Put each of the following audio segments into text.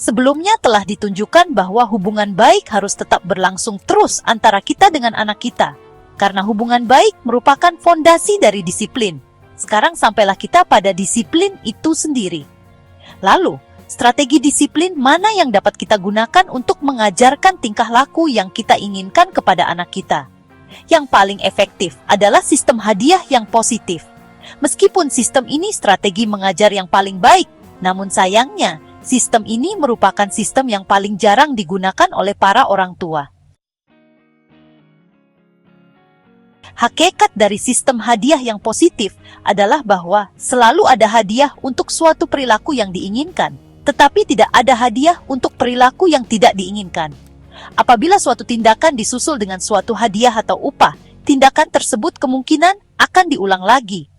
Sebelumnya telah ditunjukkan bahwa hubungan baik harus tetap berlangsung terus antara kita dengan anak kita. Karena hubungan baik merupakan fondasi dari disiplin. Sekarang sampailah kita pada disiplin itu sendiri. Lalu, strategi disiplin mana yang dapat kita gunakan untuk mengajarkan tingkah laku yang kita inginkan kepada anak kita? Yang paling efektif adalah sistem hadiah yang positif. Meskipun sistem ini strategi mengajar yang paling baik, namun sayangnya, sistem ini merupakan sistem yang paling jarang digunakan oleh para orang tua. Hakikat dari sistem hadiah yang positif adalah bahwa selalu ada hadiah untuk suatu perilaku yang diinginkan, tetapi tidak ada hadiah untuk perilaku yang tidak diinginkan. Apabila suatu tindakan disusul dengan suatu hadiah atau upah, tindakan tersebut kemungkinan akan diulang lagi.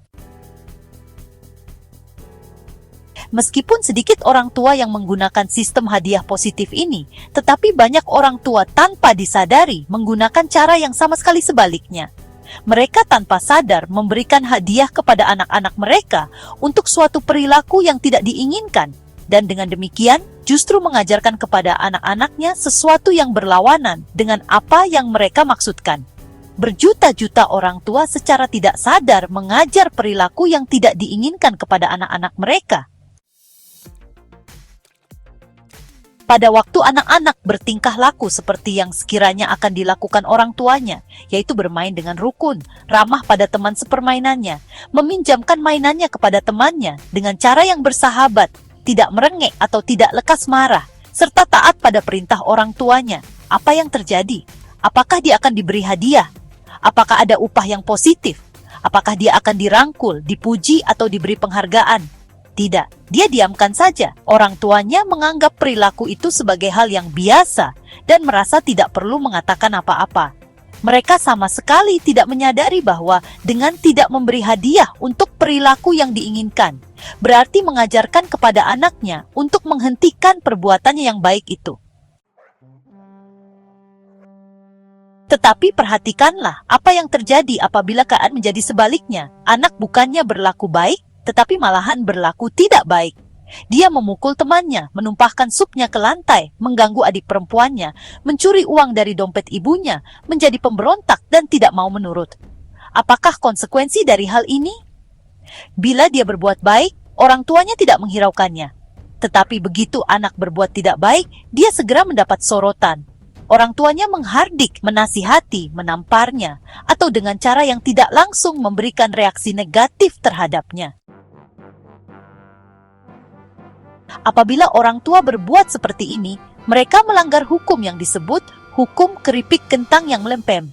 Meskipun sedikit orang tua yang menggunakan sistem hadiah positif ini, tetapi banyak orang tua tanpa disadari menggunakan cara yang sama sekali sebaliknya. Mereka tanpa sadar memberikan hadiah kepada anak-anak mereka untuk suatu perilaku yang tidak diinginkan, dan dengan demikian justru mengajarkan kepada anak-anaknya sesuatu yang berlawanan dengan apa yang mereka maksudkan. Berjuta-juta orang tua secara tidak sadar mengajar perilaku yang tidak diinginkan kepada anak-anak mereka. Pada waktu anak-anak bertingkah laku seperti yang sekiranya akan dilakukan orang tuanya, yaitu bermain dengan rukun, ramah pada teman sepermainannya, meminjamkan mainannya kepada temannya dengan cara yang bersahabat, tidak merengek atau tidak lekas marah, serta taat pada perintah orang tuanya, apa yang terjadi? Apakah dia akan diberi hadiah? Apakah ada upah yang positif? Apakah dia akan dirangkul, dipuji, atau diberi penghargaan? Tidak, dia diamkan saja. Orang tuanya menganggap perilaku itu sebagai hal yang biasa dan merasa tidak perlu mengatakan apa-apa. Mereka sama sekali tidak menyadari bahwa dengan tidak memberi hadiah untuk perilaku yang diinginkan, berarti mengajarkan kepada anaknya untuk menghentikan perbuatannya yang baik itu. Tetapi perhatikanlah apa yang terjadi apabila keadaan menjadi sebaliknya. Anak bukannya berlaku baik, tetapi malahan berlaku tidak baik. Dia memukul temannya, menumpahkan supnya ke lantai, mengganggu adik perempuannya, mencuri uang dari dompet ibunya, menjadi pemberontak dan tidak mau menurut. Apakah konsekuensi dari hal ini? Bila dia berbuat baik, orang tuanya tidak menghiraukannya. Tetapi begitu anak berbuat tidak baik, dia segera mendapat sorotan. Orang tuanya menghardik, menasihati, menamparnya, atau dengan cara yang tidak langsung memberikan reaksi negatif terhadapnya. Apabila orang tua berbuat seperti ini, mereka melanggar hukum yang disebut hukum keripik kentang yang melempem.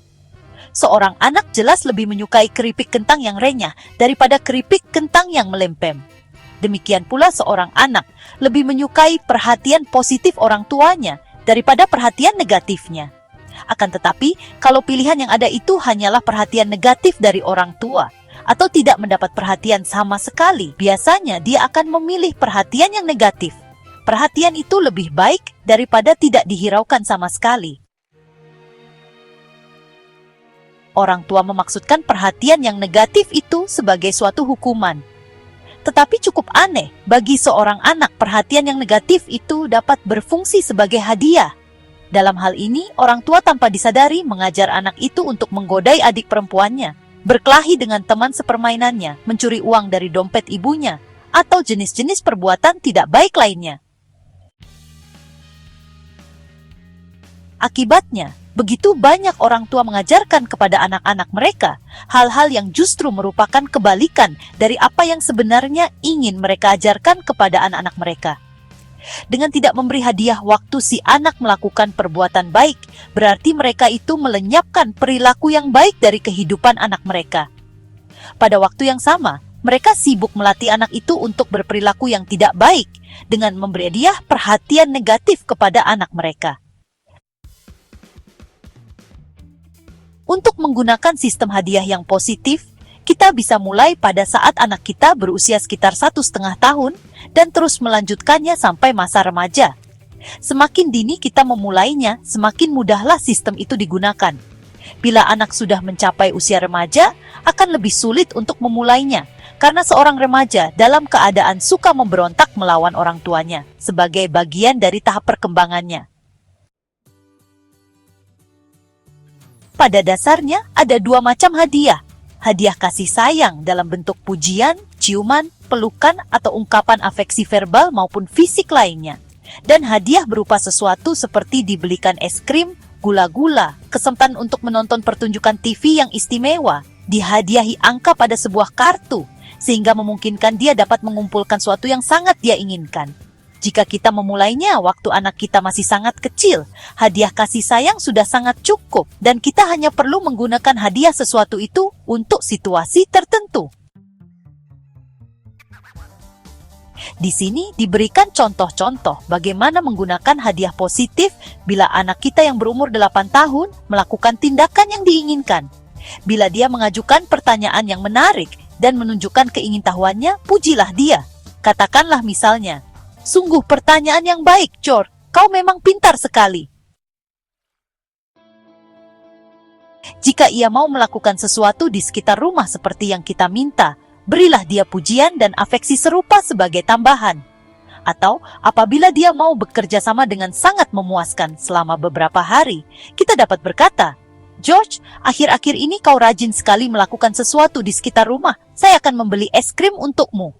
Seorang anak jelas lebih menyukai keripik kentang yang renyah daripada keripik kentang yang melempem. Demikian pula seorang anak lebih menyukai perhatian positif orang tuanya daripada perhatian negatifnya. Akan tetapi, kalau pilihan yang ada itu hanyalah perhatian negatif dari orang tua, atau tidak mendapat perhatian sama sekali, biasanya dia akan memilih perhatian yang negatif. Perhatian itu lebih baik daripada tidak dihiraukan sama sekali. Orang tua memaksudkan perhatian yang negatif itu sebagai suatu hukuman. Tetapi cukup aneh, bagi seorang anak perhatian yang negatif itu dapat berfungsi sebagai hadiah. Dalam hal ini, orang tua tanpa disadari mengajar anak itu untuk menggodai adik perempuannya, berkelahi dengan teman sepermainannya, mencuri uang dari dompet ibunya, atau jenis-jenis perbuatan tidak baik lainnya. Akibatnya, begitu banyak orang tua mengajarkan kepada anak-anak mereka hal-hal yang justru merupakan kebalikan dari apa yang sebenarnya ingin mereka ajarkan kepada anak-anak mereka. Dengan tidak memberi hadiah waktu si anak melakukan perbuatan baik, berarti mereka itu melenyapkan perilaku yang baik dari kehidupan anak mereka. Pada waktu yang sama, mereka sibuk melatih anak itu untuk berperilaku yang tidak baik dengan memberi hadiah perhatian negatif kepada anak mereka. Untuk menggunakan sistem hadiah yang positif, kita bisa mulai pada saat anak kita berusia sekitar 1,5 tahun dan terus melanjutkannya sampai masa remaja. Semakin dini kita memulainya, semakin mudahlah sistem itu digunakan. Bila anak sudah mencapai usia remaja, akan lebih sulit untuk memulainya, karena seorang remaja dalam keadaan suka memberontak melawan orang tuanya sebagai bagian dari tahap perkembangannya. Pada dasarnya ada dua macam hadiah. Hadiah kasih sayang dalam bentuk pujian, ciuman, pelukan, atau ungkapan afeksi verbal maupun fisik lainnya. Dan hadiah berupa sesuatu seperti dibelikan es krim, gula-gula, kesempatan untuk menonton pertunjukan TV yang istimewa, dihadiahi angka pada sebuah kartu, sehingga memungkinkan dia dapat mengumpulkan sesuatu yang sangat dia inginkan. Jika kita memulainya waktu anak kita masih sangat kecil, hadiah kasih sayang sudah sangat cukup dan kita hanya perlu menggunakan hadiah sesuatu itu untuk situasi tertentu. Di sini diberikan contoh-contoh bagaimana menggunakan hadiah positif bila anak kita yang berumur 8 tahun melakukan tindakan yang diinginkan. Bila dia mengajukan pertanyaan yang menarik dan menunjukkan keingintahuannya, pujilah dia. Katakanlah misalnya, "Sungguh pertanyaan yang baik, George. Kau memang pintar sekali." Jika ia mau melakukan sesuatu di sekitar rumah seperti yang kita minta, berilah dia pujian dan afeksi serupa sebagai tambahan. Atau apabila dia mau bekerja sama dengan sangat memuaskan selama beberapa hari, kita dapat berkata, "George, akhir-akhir ini kau rajin sekali melakukan sesuatu di sekitar rumah. Saya akan membeli es krim untukmu."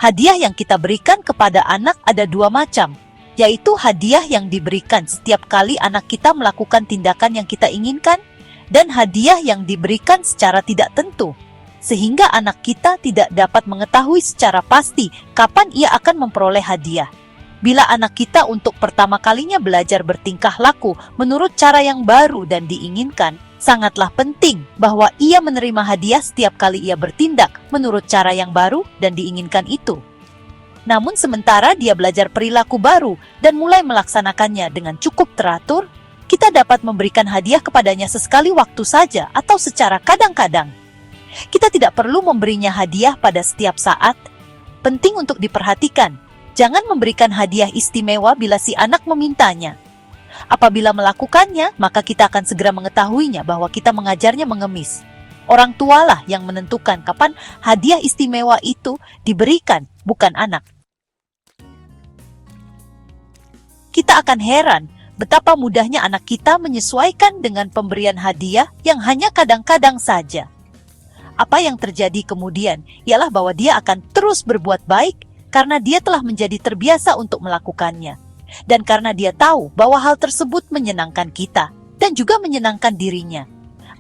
Hadiah yang kita berikan kepada anak ada dua macam, yaitu hadiah yang diberikan setiap kali anak kita melakukan tindakan yang kita inginkan, dan hadiah yang diberikan secara tidak tentu, sehingga anak kita tidak dapat mengetahui secara pasti kapan ia akan memperoleh hadiah. Bila anak kita untuk pertama kalinya belajar bertingkah laku menurut cara yang baru dan diinginkan, sangatlah penting bahwa ia menerima hadiah setiap kali ia bertindak menurut cara yang baru dan diinginkan itu. Namun sementara dia belajar perilaku baru dan mulai melaksanakannya dengan cukup teratur, kita dapat memberikan hadiah kepadanya sesekali waktu saja atau secara kadang-kadang. Kita tidak perlu memberinya hadiah pada setiap saat. Penting untuk diperhatikan, jangan memberikan hadiah istimewa bila si anak memintanya. Apabila melakukannya, maka kita akan segera mengetahuinya bahwa kita mengajarnya mengemis. Orang tualah yang menentukan kapan hadiah istimewa itu diberikan, bukan anak. Kita akan heran betapa mudahnya anak kita menyesuaikan dengan pemberian hadiah yang hanya kadang-kadang saja. Apa yang terjadi kemudian ialah bahwa dia akan terus berbuat baik karena dia telah menjadi terbiasa untuk melakukannya. Dan karena dia tahu bahwa hal tersebut menyenangkan kita dan juga menyenangkan dirinya.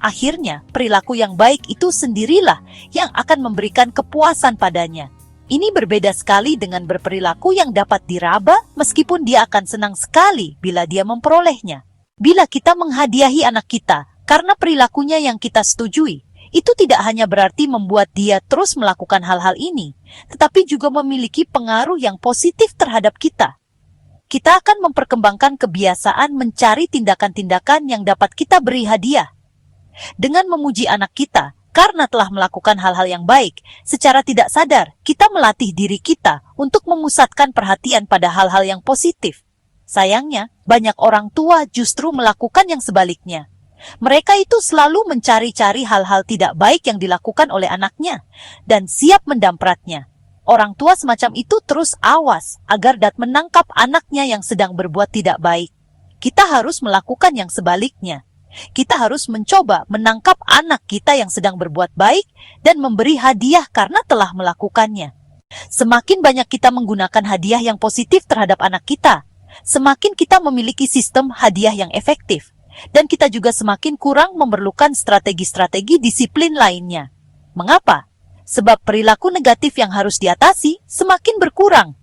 Akhirnya, perilaku yang baik itu sendirilah yang akan memberikan kepuasan padanya. Ini berbeda sekali dengan berperilaku yang dapat diraba meskipun dia akan senang sekali bila dia memperolehnya. Bila kita menghadiahi anak kita karena perilakunya yang kita setujui, itu tidak hanya berarti membuat dia terus melakukan hal-hal ini, tetapi juga memiliki pengaruh yang positif terhadap kita. Kita akan memperkembangkan kebiasaan mencari tindakan-tindakan yang dapat kita beri hadiah. Dengan memuji anak kita, karena telah melakukan hal-hal yang baik, secara tidak sadar, kita melatih diri kita untuk memusatkan perhatian pada hal-hal yang positif. Sayangnya, banyak orang tua justru melakukan yang sebaliknya. Mereka itu selalu mencari-cari hal-hal tidak baik yang dilakukan oleh anaknya, dan siap mendampratnya. Orang tua semacam itu terus awas agar dapat menangkap anaknya yang sedang berbuat tidak baik. Kita harus melakukan yang sebaliknya. Kita harus mencoba menangkap anak kita yang sedang berbuat baik dan memberi hadiah karena telah melakukannya. Semakin banyak kita menggunakan hadiah yang positif terhadap anak kita, semakin kita memiliki sistem hadiah yang efektif. Dan kita juga semakin kurang memerlukan strategi-strategi disiplin lainnya. Mengapa? Sebab perilaku negatif yang harus diatasi semakin berkurang